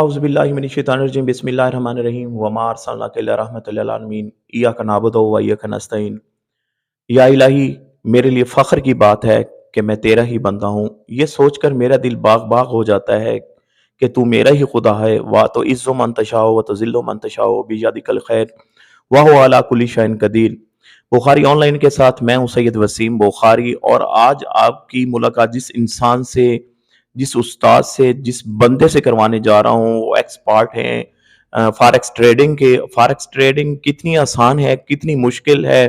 अऊज़ु बिल्लाहि मिनश्शैतानिर्रजीम बिस्मिल्लाहिर्रहमानिर्रहीम वमा अर्सलनाका इल्ला रहमतल लिल आलमीन इय्याका नअबुदु व इय्याका नस्तईन। या इलाही, मेरे लिए फ़ख्र की बात है कि मैं तेरा ही बंदा हूँ। ये सोचकर मेरा दिल बाग-बाग हो जाता है कि तू मेरा ही खुदा है। व तुइज़्ज़ु मन तशाअ व तुज़िल्लु मन तशाअ बियदिकल खैर व हुवा अला कुल्लि शैइन क़दीर। बुखारी ऑनलाइन के साथ मैं हूँ सैयद वसीम बुखारी, और आज आपकी मुलाकात जिस इंसान से, जिस उस्ताद से, जिस बंदे से करवाने जा रहा हूँ, वो एक्सपर्ट हैं फॉरेक्स ट्रेडिंग के। फॉरेक्स ट्रेडिंग कितनी आसान है, कितनी मुश्किल है,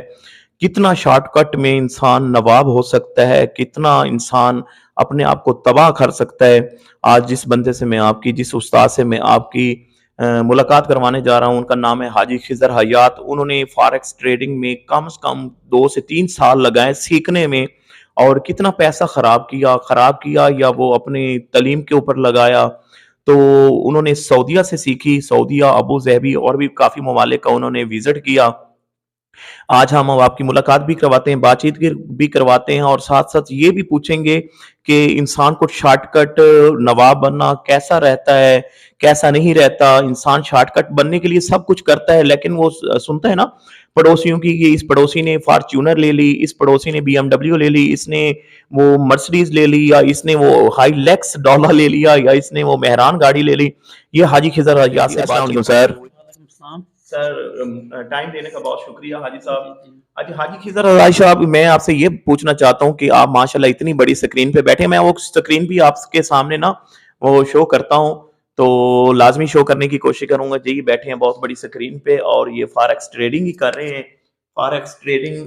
कितना शॉर्टकट में इंसान नवाब हो सकता है, कितना इंसान अपने आप को तबाह कर सकता है। आज जिस बंदे से मैं आपकी, जिस उस्ताद से मैं आपकी मुलाकात करवाने जा रहा हूँ, उनका नाम है हाजी खिज़र हयात। उन्होंने फॉरेक्स ट्रेडिंग में कम से कम 2 से 3 साल लगाए सीखने में, और कितना पैसा खराब किया या वो अपनी तालीम के ऊपर लगाया। तो उन्होंने सऊदीया से सीखी, सऊदीया, अबू ज़हबी और भी काफ़ी ममालिक का उन्होंने विज़िट किया। आज हम आपकी मुलाकात भी करवाते हैं, बातचीत भी करवाते हैं, और साथ-साथ ये भी पूछेंगे कि इंसान को शॉर्टकट नवाब बनना कैसा रहता है, कैसा नहीं रहता। इंसान शॉर्टकट बनने के लिए सब कुछ करता है, लेकिन वो सुनता है ना पड़ोसियों की कि इस पड़ोसी ने फॉर्च्यूनर ले ली, इस पड़ोसी ने बीएमडब्ल्यू ले ली, इसने वो मर्सिडीज़ ले ली, या इसने वो हाइलेक्स डोला ले लिया, या इसने वो मेहरान गाड़ी ले ली। ये हाजी खिज़र हयात से बात की सर। वालेकुम सलाम। सर, टाइम देने का बहुत शुक्रिया हाजी जी, साहब। जी, जी। अच्छा हाजी खिज़र हयात साहब, मैं आपसे ये पूछना चाहता हूँ कि आप माशाल्लाह इतनी बड़ी स्क्रीन पे बैठे हैं। मैं वो स्क्रीन भी आपके सामने ना वो शो करता हूँ, तो लाज़मी शो करने की कोशिश करूँगा। जी, बैठे हैं बहुत बड़ी स्क्रीन पे, और ये फॉरेक्स ट्रेडिंग ही कर रहे हैं। फॉरेक्स ट्रेडिंग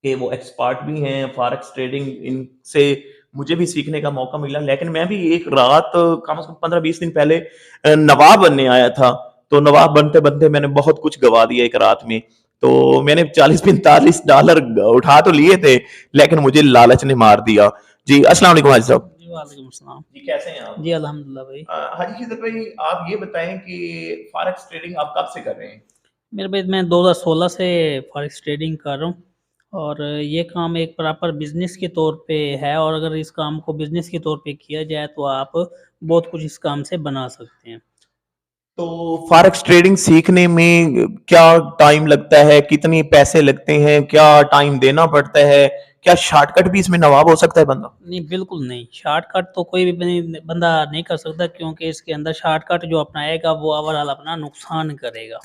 के वो एक्सपर्ट भी हैं। फॉरेक्स ट्रेडिंग इनसे मुझे भी सीखने का मौका मिला, लेकिन मैं भी एक रात कम से कम 15-20 दिन पहले नवाब बनने आया था। तो नवाब बनते-बनते मैंने बहुत कुछ गँवा दिया एक रात में। तो मैंने $40-45 उठा तो लिए थे, लेकिन मुझे लालच ने मार दिया। जी, अस्सलाम वालेकुम हाजी साहब। जी, वालेकुम सलाम। जी, कैसे हैं आप? जी, अल्हम्दुलिल्लाह भाई। हाजी खिज़र भाई, आप ये बताएँ कि फॉरेक्स ट्रेडिंग आप कब से कर रहे हैं? मेरे भाई मैं 2016 से फॉरेक्स ट्रेडिंग कर रहा हूँ, और ये काम एक प्रॉपर बिज़नेस के तौर पे है, और अगर इस काम को बिज़नेस के तौर पे किया जाए तो आप बहुत कुछ इस काम से बना सकते हैं। तो फॉरेक्स ट्रेडिंग सीखने में क्या टाइम लगता है? कितने पैसे लगते हैं? क्या टाइम देना पड़ता है? क्या शॉर्टकट भी इसमें नवाब हो सकता है बंदा? नहीं, बिल्कुल नहीं। शॉर्टकट तो कोई भी बंदा नहीं कर सकता, क्योंकि इसके अंदर शॉर्टकट जो अपनाएगा वो ओवरऑल अपना नुकसान करेगा।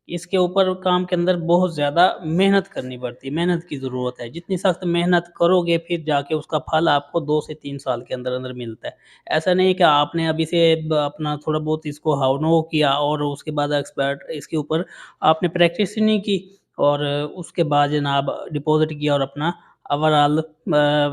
इसके ऊपर काम के अंदर बहुत ज़्यादा मेहनत करनी पड़ती है, मेहनत की ज़रूरत है। जितनी सख्त मेहनत करोगे फिर जाके उसका फल आपको 2 से 3 साल के अंदर-अंदर मिलता है। ऐसा नहीं है कि आपने अभी से ब अपना थोड़ा बहुत इसको हाव-नो किया और उसके बाद एक्सपर्ट इसके ऊपर आपने प्रैक्टिस ही नहीं की, और उसके बाद जनाब डिपॉज़िट किया और अपना ओवरऑल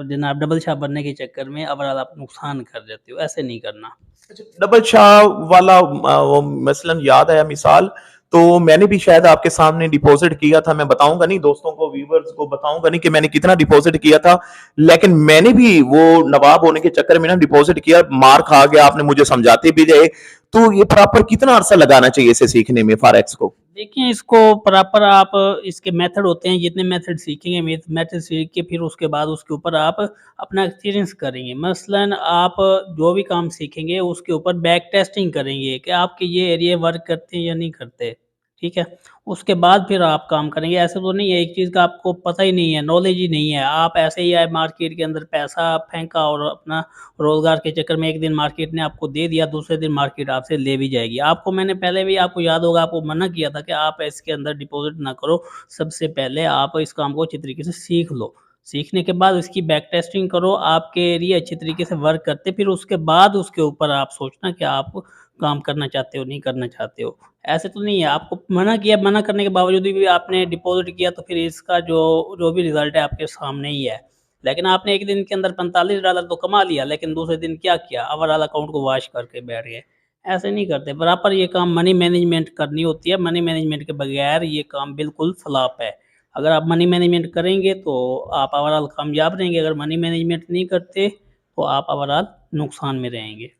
जनाब डबल शाह बनने के चक्कर में ओवरऑल आप नुकसान कर जाते हो। ऐसे नहीं करना। अच्छा, डबल शाह वाला वो मसलन याद आया मिसाल। तो मैंने भी शायद आपके सामने डिपॉजिट किया था। मैं बताऊंगा नहीं, दोस्तों को, व्यूवर्स को बताऊंगा नहीं कि मैंने कितना डिपॉजिट किया था, लेकिन मैंने भी वो नवाब होने के चक्कर में ना डिपॉजिट किया, मार खा गया। आपने मुझे समझाते भी रहे। तो ये प्रॉपर कितना अरसा लगाना चाहिए इसे सीखने में, फॉरेक्स को? देखिए, इसको प्रॉपर आप इसके मेथड होते हैं, जितने मेथड सीखेंगे मेथड सीख के फिर उसके बाद उसके ऊपर आप अपना एक्सपीरियंस करेंगे। मसलन आप जो भी काम सीखेंगे उसके ऊपर बैक टेस्टिंग करेंगे कि आपके ये एरिया वर्क करते हैं या नहीं करते, ठीक है? उसके बाद फिर आप काम करेंगे। ऐसा तो नहीं है एक चीज़ का आपको पता ही नहीं है, नॉलेज ही नहीं है, आप ऐसे ही आए मार्केट के अंदर पैसा फेंका और अपना रोज़गार के चक्कर में एक दिन मार्केट ने आपको दे दिया, दूसरे दिन मार्केट आपसे ले भी जाएगी। आपको मैंने पहले भी आपको याद होगा, आपको मना किया था कि आप इसके अंदर डिपॉज़िट ना करो। सबसे पहले आप इस काम को अच्छी तरीके से सीख लो। सीखने के बाद इसकी बैक टेस्टिंग करो, आपके एरिया अच्छी तरीके से वर्क करते, फिर उसके बाद उसके ऊपर आप सोचना कि आप काम करना चाहते हो, नहीं करना चाहते हो। ऐसे तो नहीं है, आपको मना किया, मना करने के बावजूद भी आपने डिपॉज़िट किया, तो फिर इसका जो जो भी रिज़ल्ट है आपके सामने ही है। लेकिन आपने एक दिन के अंदर $45 तो कमा लिया, लेकिन दूसरे दिन क्या किया? ओवरऑल अकाउंट को वॉश करके बैठ गए। ऐसे नहीं करते, बराबर ये काम मनी मैनेजमेंट करनी होती है, मनी मैनेजमेंट के बगैर ये काम बिल्कुल फ्लॉप है। अगर आप मनी मैनेजमेंट करेंगे तो आप ओवरऑल कामयाब रहेंगे, अगर मनी मैनेजमेंट नहीं करते तो आप ओवरऑल नुकसान में रहेंगे।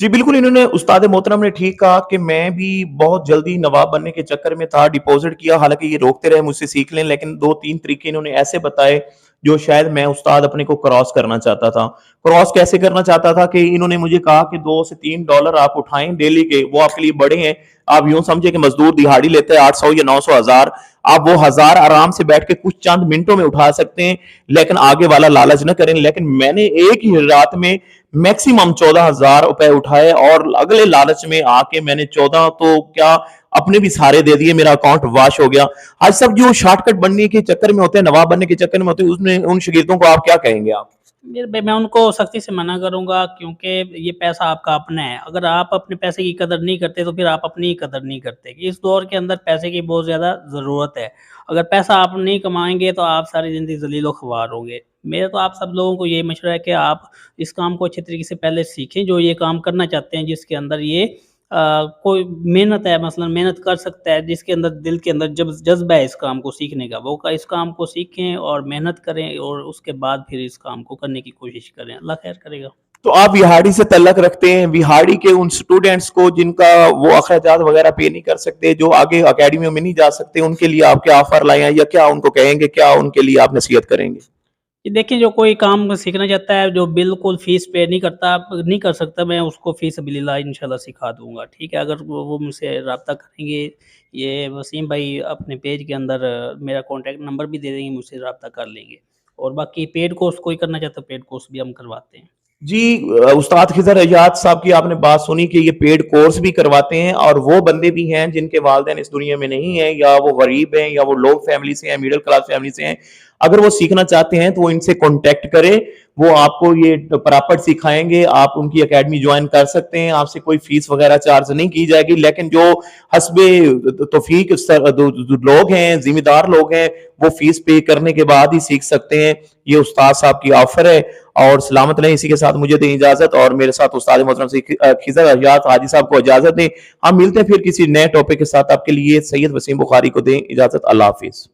जी, बिल्कुल, इन्होंने उस्ताद मोहतरम ने ठीक कहा कि मैं भी बहुत जल्दी नवाब बनने के चक्कर में था, डिपॉज़िट किया। हालाँकि ये रोकते रहे मुझसे सीख लें, लेकिन 2-3 तरीके इन्होंने ऐसे बताए جو شاید میں استاد اپنے کو کراس کرنا چاہتا تھا. کراس کیسے کرنا چاہتا تھا کہ انہوں نے مجھے کہا کہ $2 سے $3 آپ اٹھائیں ڈیلی کے, وہ آپ کے لیے بڑے ہیں. آپ یوں سمجھے کہ مزدور دہاڑی لیتے ہیں 800 یا 900 1000, آپ وہ 1000 آرام سے بیٹھ کے کچھ چند منٹوں میں اٹھا سکتے ہیں, لیکن آگے والا لالچ نہ کریں. لیکن میں نے ایک ہی رات میں میکسیمم 14,000 روپے اٹھائے, اور اگلے لالچ میں آ کے میں نے 14 تو کیا اپنے بھی سارے دے دیے, میرا اکاؤنٹ واش ہو گیا. آج سب جو شارٹ کٹ بننے کے چکر میں ہوتے ہیں, نواب بننے کے چکر میں ہوتے ہیں, اس میں ان شاگردوں کو آپ کیا کہیں گے؟ آپ میں ان کو سختی سے منع کروں گا, کیونکہ یہ پیسہ آپ کا اپنا ہے. اگر آپ اپنے پیسے کی قدر نہیں کرتے تو پھر آپ اپنی ہی قدر نہیں کرتے. اس دور کے اندر پیسے کی بہت زیادہ ضرورت ہے. اگر پیسہ آپ نہیں کمائیں گے تو آپ ساری زندگی ذلیل و خوار ہوں گے. میرا تو آپ سب لوگوں کو یہ مشورہ ہے کہ آپ اس کام کو اچھے طریقے سے پہلے سیکھیں, جو یہ کام کرنا چاہتے ہیں, جس کے اندر یہ کوئی محنت ہے, مثلا محنت کر سکتا ہے, جس کے اندر دل کے اندر جب جذبہ ہے اس کام کو سیکھنے کا, وہ اس کام کو سیکھیں اور محنت کریں, اور اس کے بعد پھر اس کام کو کرنے کی کوشش کریں. اللہ خیر کرے گا. تو آپ وہاڑی سے تعلق رکھتے ہیں, وہاڑی کے ان اسٹوڈنٹس کو جن کا وہ اخراجات وغیرہ پے نہیں کر سکتے, جو آگے اکیڈمیوں میں نہیں جا سکتے, ان کے لیے آپ کیا آفر لائے ہیں, یا کیا ان کو کہیں گے, کیا ان کے لیے آپ نصیحت کریں گے؟ دیکھیں, جو کوئی کام سیکھنا چاہتا ہے, جو بالکل فیس پے نہیں کر سکتا, میں اس کو فی سبیل اللہ انشاءاللہ سکھا دوں گا. ٹھیک ہے, اگر وہ مجھ سے رابطہ کریں گے, یہ وسیم بھائی اپنے پیج کے اندر میرا کانٹیکٹ نمبر بھی دے دیں گے, مجھ سے رابطہ کر لیں گے. اور باقی پیڈ کورس کوئی کرنا چاہتا ہے, پیڈ کورس بھی ہم کرواتے ہیں. جی, استاد خضر ایاز صاحب کی آپ نے بات سنی کہ یہ پیڈ کورس بھی کرواتے ہیں, اور وہ بندے بھی ہیں جن کے والدین اس دنیا میں نہیں ہیں, یا وہ غریب ہیں, یا وہ لو فیملی سے ہیں, میڈل کلاس فیملی سے ہیں. اگر وہ سیکھنا چاہتے ہیں تو وہ ان سے کانٹیکٹ کریں, وہ آپ کو یہ پراپر سکھائیں گے. آپ ان کی اکیڈمی جوائن کر سکتے ہیں, آپ سے کوئی فیس وغیرہ چارج نہیں کی جائے گی. لیکن جو حسب توفیق لوگ ہیں, ذمہ دار لوگ ہیں, وہ فیس پے کرنے کے بعد ہی سیکھ سکتے ہیں. یہ استاد صاحب کی آفر ہے, اور سلامت رہیں. اسی کے ساتھ مجھے دیں اجازت, اور میرے ساتھ استاد محترم سے خضر ایاز حاجی صاحب کو اجازت دیں. ہم ملتے ہیں پھر کسی نئے ٹاپک کے ساتھ. آپ کے لیے سید وسیم بخاری کو دیں اجازت. اللہ حافظ.